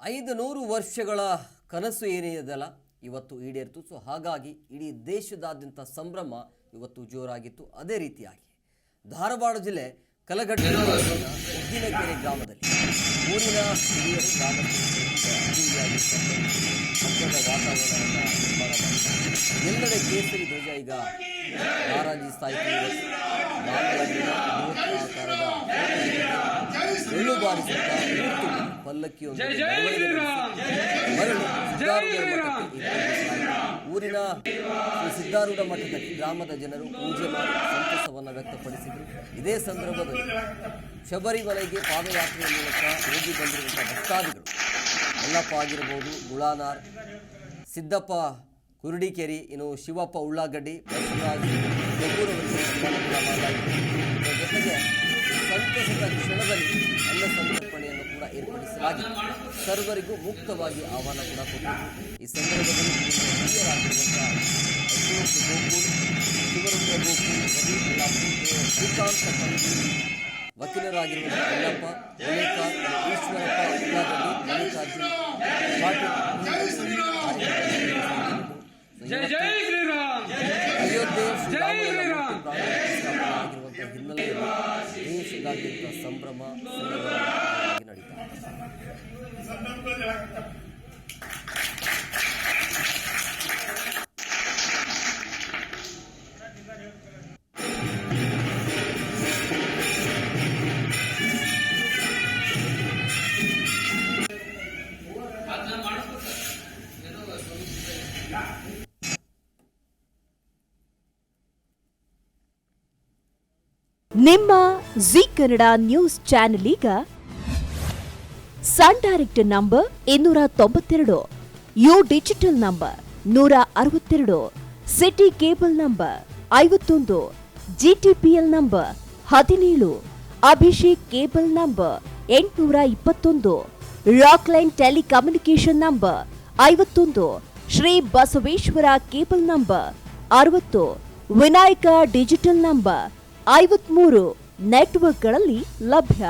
500 ವರ್ಷಗಳ ಕನಸು ಏನಿದೆಯಲ್ಲ ಇವತ್ತು ಈಡೇರಿತು. ಸೊ ಹಾಗಾಗಿ ಇಡೀ ದೇಶದಾದ್ಯಂತ ಸಂಭ್ರಮ ಇವತ್ತು ಜೋರಾಗಿತ್ತು. ಅದೇ ರೀತಿಯಾಗಿ ಧಾರವಾಡ ಜಿಲ್ಲೆ ಕಲಘಟ್ಟ ಉದ್ದಿನಕೆರೆ ಗ್ರಾಮದಲ್ಲಿ ಊರಿನ ಹಿರಿಯರು ಹಬ್ಬದ ವಾತಾವರಣವನ್ನು ನಿರ್ಮಾಣ ಮಾಡಿದ್ದಾರೆ. ಎಲ್ಲೆಡೆ ಕೇಸರಿ ಧ್ವಜ ಈಗ ಹಾರಾಜಿಸ್ತಾ ಇತ್ತು. ಆಕಾರದ ಎಳ್ಳು ಬಾರಿಸುತ್ತಾ ಪಲ್ಲಕ್ಕಿಯೊಂದಿಗೆ ಮರಳು ಊರಿನ ಸಿದ್ದಾರೂಢ ಮಠದಲ್ಲಿ ಗ್ರಾಮದ ಜನರು ಪೂಜೆ ಮಾಡಿ ಸಂತಸವನ್ನು ವ್ಯಕ್ತಪಡಿಸಿದರು. ಇದೇ ಸಂದರ್ಭದಲ್ಲಿ ಶಬರಿಮಲೆಗೆ ಪಾದಯಾತ್ರೆಯ ಮೂಲಕ ಹೋಗಿ ಬಂದಿರುವಂತಹ ಭಕ್ತಾದಿಗಳು ಮಲ್ಲಪ್ಪ ಆಗಿರಬಹುದು, ಗುಳಾನಾರ್, ಸಿದ್ದಪ್ಪ ಕುರುಡಿಕೆರೆ, ಇನ್ನು ಶಿವಪ್ಪ ಉಳ್ಳಾಗಡ್ಡಿ, ಬಸವರಾಜ್ ಜೊತೆಗೆ ಸಂತಸದ ಕ್ಷಣದಲ್ಲಿ ಅನ್ನ ಸಂತರ್ಪಣೆಯನ್ನು ಕೂಡ ಏರ್ಪಡಿಸಲಾಗಿದೆ. ಸರ್ವರಿಗೂ ಮುಕ್ತವಾಗಿ ಆಹ್ವಾನ ಕೂಡ ಕೊಟ್ಟಿದ್ದು. ಈ ಸಂದರ್ಭದಲ್ಲಿ ಹಿರಿಯರಾಗಿರುವಂತಹ ಅಶೋಕ್ ಗೋಕುಲ್, ಶಿವರುದ್ರ ಗೋಕುಲ್, ಶ್ರೀಕಾಂತ ಕಂಡಿ, ವಕೀಲರಾಗಿರುವಂತಹ ಅಲ್ಲಪ್ಪ, ಒಲೇಕಾರ್, ಈಶ್ವರಪ್ಪ ಉಳ್ಳಾಗಡ್ಡಿ, ಮಲ್ಲಿಕಾರ್ಜುನ್ ಪಾಟೀಲ್ ಅಯೋಧ್ಯೆ ಶ್ರೀರಾಮನ ಆಗಿರುವಂತಹ ಹಿನ್ನೆಲೆಯಲ್ಲಿ ದೇಶದಾದ್ಯಂತ ಸಂಭ್ರಮ ನಡೀತಾ ನಿಮ್ಮ ಜಿ ಕನ್ನಡ ನ್ಯೂಸ್ ಚಾನೆಲ್ ಈಗ Sun Direct number 292, U digital number 162, city cable number 51, GTPL number 17, Abhishek cable number 821, rock line telecommunication number 51, Shri Basaveshwara cable number 60, Vinayaka digital number 53 ನೆಟ್ವರ್ಕ್ಗಳಲ್ಲಿ ಲಭ್ಯ.